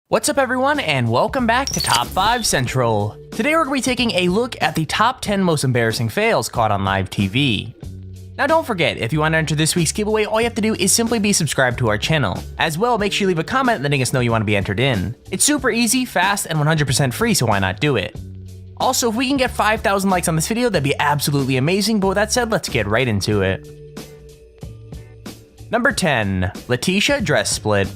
What's up everyone, and welcome back to Top 5 Central. Today we're going to be taking a look at the top 10 most embarrassing fails caught on live TV. Now don't forget, if you want to enter this week's giveaway, all you have to do is simply be subscribed to our channel. As well, make sure you leave a comment letting us know you want to be entered in. It's super easy, fast, and 100% free, so why not do it? Also, if we can get 5,000 likes on this video, that'd be absolutely amazing, but with that said, let's get right into it. Number 10. Letitia Dress Split.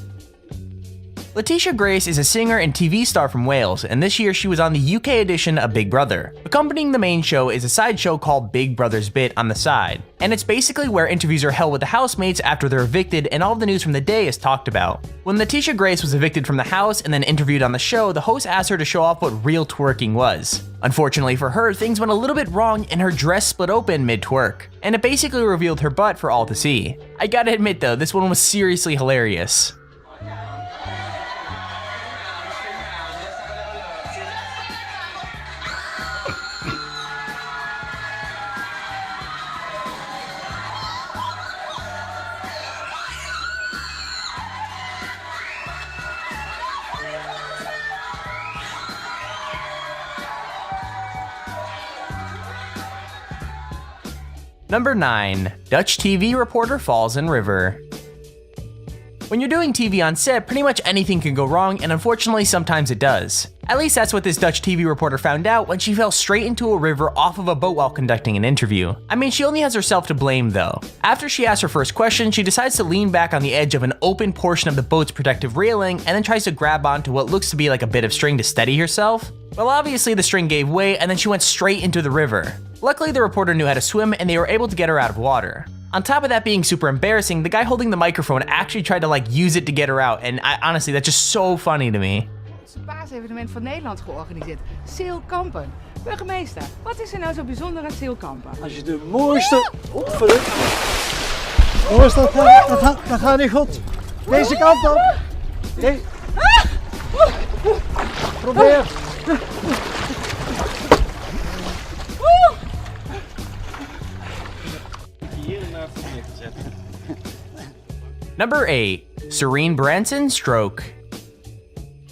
Letitia Grace is a singer and TV star from Wales, and this year she was on the UK edition of Big Brother. Accompanying the main show is a side show called Big Brother's Bit on the side, and it's basically where interviews are held with the housemates after they're evicted and all of the news from the day is talked about. When Letitia Grace was evicted from the house and then interviewed on the show, the host asked her to show off what real twerking was. Unfortunately for her, things went a little bit wrong and her dress split open mid-twerk, and it basically revealed her butt for all to see. I gotta admit though, this one was seriously hilarious. Number 9. Dutch TV reporter falls in river. When you're doing TV on set, pretty much anything can go wrong, and unfortunately sometimes it does. At least that's what this Dutch TV reporter found out when she fell straight into a river off of a boat while conducting an interview. I mean, she only has herself to blame though. After she asks her first question, she decides to lean back on the edge of an open portion of the boat's protective railing and then tries to grab onto what looks to be like a bit of string to steady herself. Well, obviously the string gave way and then she went straight into the river. Luckily, the reporter knew how to swim and they were able to get her out of water. On top of that being super embarrassing, the guy holding the microphone actually tried to use it to get her out, and honestly, that's just so funny to me. Het paasevenement van Nederland georganiseerd. Zeelkampen. Burgemeester, wat is er nou zo bijzonder aan Zeelkampen? Als je de mooiste... Jongens, dat gaat niet goed. Deze kant op. Probeer. Number 8. Serene Branson Stroke.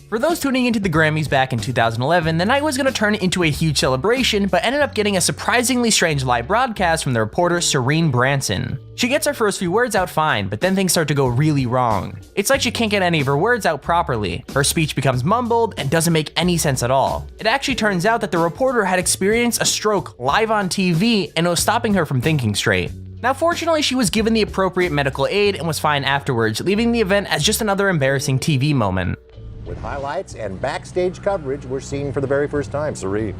For those tuning into the Grammys back in 2011, the night was going to turn into a huge celebration, but ended up getting a surprisingly strange live broadcast from the reporter Serene Branson. She gets her first few words out fine, but then things start to go really wrong. It's like she can't get any of her words out properly. Her speech becomes mumbled and doesn't make any sense at all. It actually turns out that the reporter had experienced a stroke live on TV and it was stopping her from thinking straight. Now fortunately, she was given the appropriate medical aid and was fine afterwards, leaving the event as just another embarrassing TV moment. With highlights and backstage coverage we're seeing for the very first time. Serene.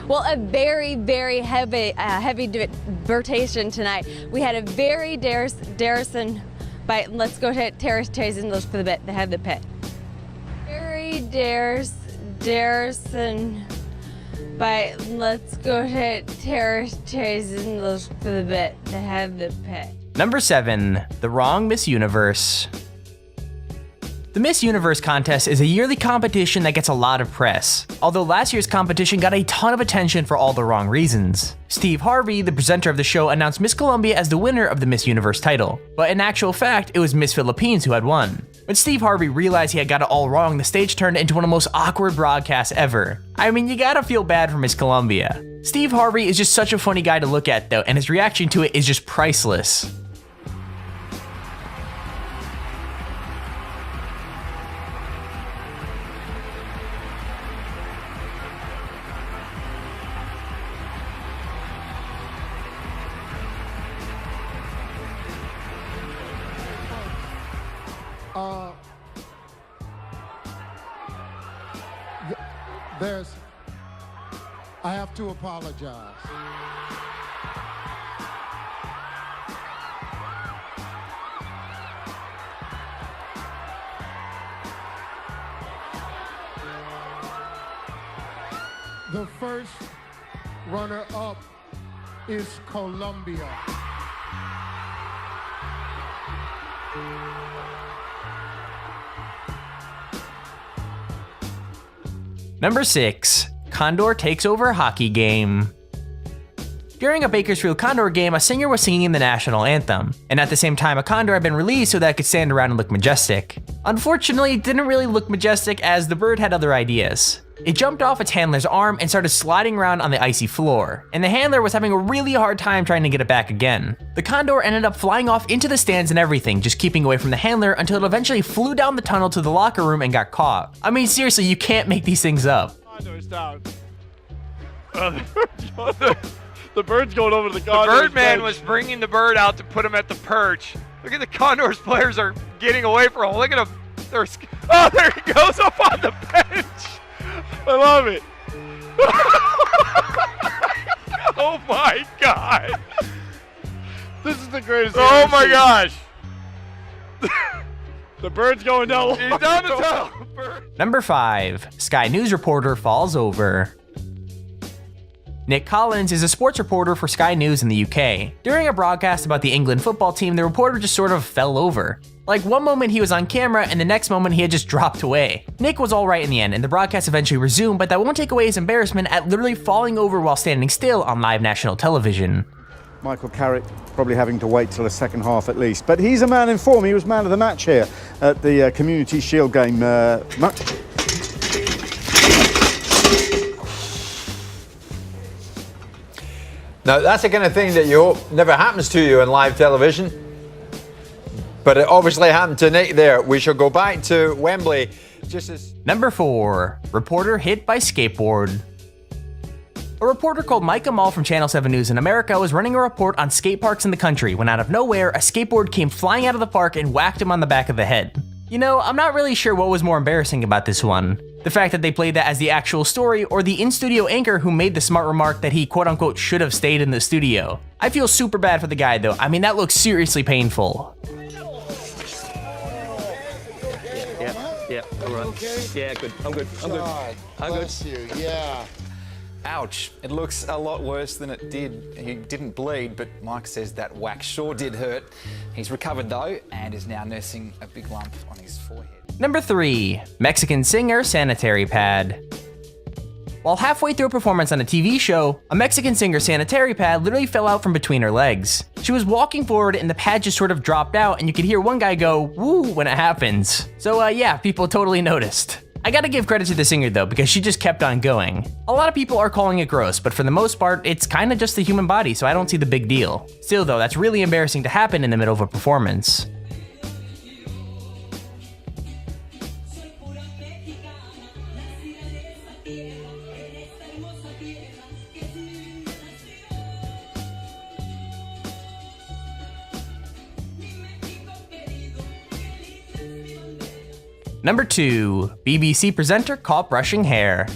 Well, a very heavy debatation tonight. We had a very Darrison, but let's go to Terrace and for the bit. They have the pit. Very Darrison, but let's go to Terrace and for the bit. They have the pit. Number 7. The Wrong Miss Universe. The Miss Universe contest is a yearly competition that gets a lot of press, although last year's competition got a ton of attention for all the wrong reasons. Steve Harvey, the presenter of the show, announced Miss Colombia as the winner of the Miss Universe title, but in actual fact, it was Miss Philippines who had won. When Steve Harvey realized he had got it all wrong, the stage turned into one of the most awkward broadcasts ever. I mean, you gotta feel bad for Miss Colombia. Steve Harvey is just such a funny guy to look at though, and his reaction to it is just priceless. I have to apologize. The first runner-up is Colombia. Number 6. Condor takes over hockey game. During a Bakersfield Condor game, a singer was singing the national anthem, and at the same time a condor had been released so that it could stand around and look majestic. Unfortunately, it didn't really look majestic as the bird had other ideas. It jumped off its handler's arm and started sliding around on the icy floor, and the handler was having a really hard time trying to get it back again. The condor ended up flying off into the stands and everything, just keeping away from the handler until it eventually flew down the tunnel to the locker room and got caught. I mean, seriously, you can't make these things up. Condor's down. The bird's going over to the condor. The Birdman was bringing the bird out to put him at the perch. Look at the Condors players are getting away from him. Look at him. Oh, there he goes up on the bench. I love it. Oh my God. This is the greatest. Oh my gosh. The bird's going down. He's down the tunnel. Number 5. Sky News reporter falls over. Nick Collins is a sports reporter for Sky News in the UK. During a broadcast about the England football team, the reporter just sort of fell over. Like, one moment he was on camera and the next moment he had just dropped away. Nick was alright in the end and the broadcast eventually resumed, but that won't take away his embarrassment at literally falling over while standing still on live national television. Michael Carrick probably having to wait till the second half at least, but he's a man in form. He was man of the match here at the Community Shield game. Now, that's the kind of thing that you hope never happens to you on live television. But it obviously happened to Nick there. We shall go back to Wembley just as... Number 4. Reporter hit by skateboard. A reporter called Mike Amal from Channel 7 News in America was running a report on skate parks in the country when out of nowhere, a skateboard came flying out of the park and whacked him on the back of the head. You know, I'm not really sure what was more embarrassing about this one. The fact that they played that as the actual story, or the in-studio anchor who made the smart remark that he quote-unquote should have stayed in the studio. I feel super bad for the guy though. I mean, that looks seriously painful. Yeah, all right. Okay? Yeah, good. I'm good. I'm good. I'm good. Bless you. Yeah. Ouch. It looks a lot worse than it did. He didn't bleed, but Mike says that whack sure did hurt. He's recovered though, and is now nursing a big lump on his forehead. Number 3. Mexican singer sanitary pad. While halfway through a performance on a TV show, a Mexican singer's sanitary pad literally fell out from between her legs. She was walking forward and the pad just sort of dropped out, and you could hear one guy go, "Woo," when it happens. So yeah, people totally noticed. I gotta give credit to the singer though, because she just kept on going. A lot of people are calling it gross, but for the most part, it's kinda just the human body, so I don't see the big deal. Still though, that's really embarrassing to happen in the middle of a performance. Number 2. BBC presenter caught brushing hair.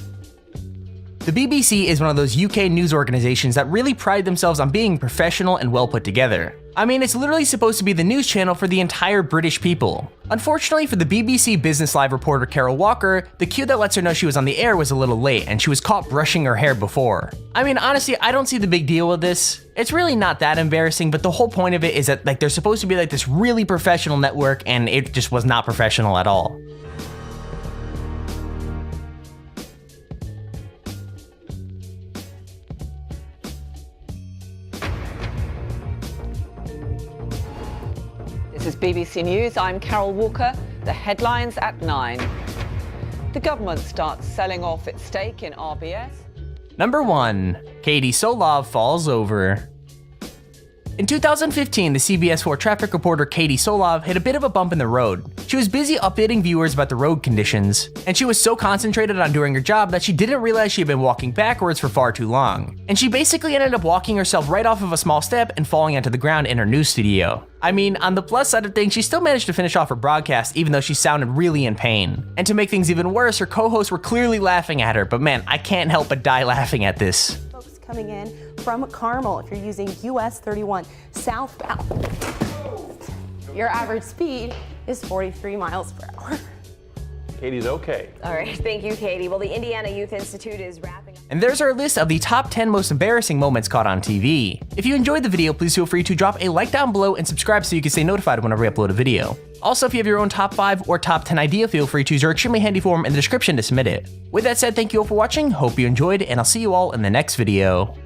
The BBC is one of those UK news organizations that really pride themselves on being professional and well put together. I mean, it's literally supposed to be the news channel for the entire British people. Unfortunately for the BBC Business Live reporter Carol Walker, the cue that lets her know she was on the air was a little late and she was caught brushing her hair before. I mean, honestly, I don't see the big deal with this. It's really not that embarrassing, but the whole point of it is that they're supposed to be like this really professional network, and it just was not professional at all. This is BBC News. I'm Carol Walker. The headlines at 9. The government starts selling off its stake in RBS. Number 1. Katie Solov falls over. In 2015, the CBS 4 traffic reporter Katie Solov hit a bit of a bump in the road. She was busy updating viewers about the road conditions, and she was so concentrated on doing her job that she didn't realize she had been walking backwards for far too long. And she basically ended up walking herself right off of a small step and falling onto the ground in her news studio. I mean, on the plus side of things, she still managed to finish off her broadcast even though she sounded really in pain. And to make things even worse, her co-hosts were clearly laughing at her, but man, I can't help but die laughing at this. Folks coming in from Carmel, if you're using US 31 southbound, your average speed is 43 miles per hour. Katie's okay. All right, thank you, Katie. Well, the Indiana Youth Institute is wrapping up. And there's our list of the top 10 most embarrassing moments caught on TV. If you enjoyed the video, please feel free to drop a like down below and subscribe so you can stay notified whenever we upload a video. Also, if you have your own top 5 or top 10 idea, feel free to use our extremely handy form in the description to submit it. With that said, thank you all for watching, hope you enjoyed, and I'll see you all in the next video.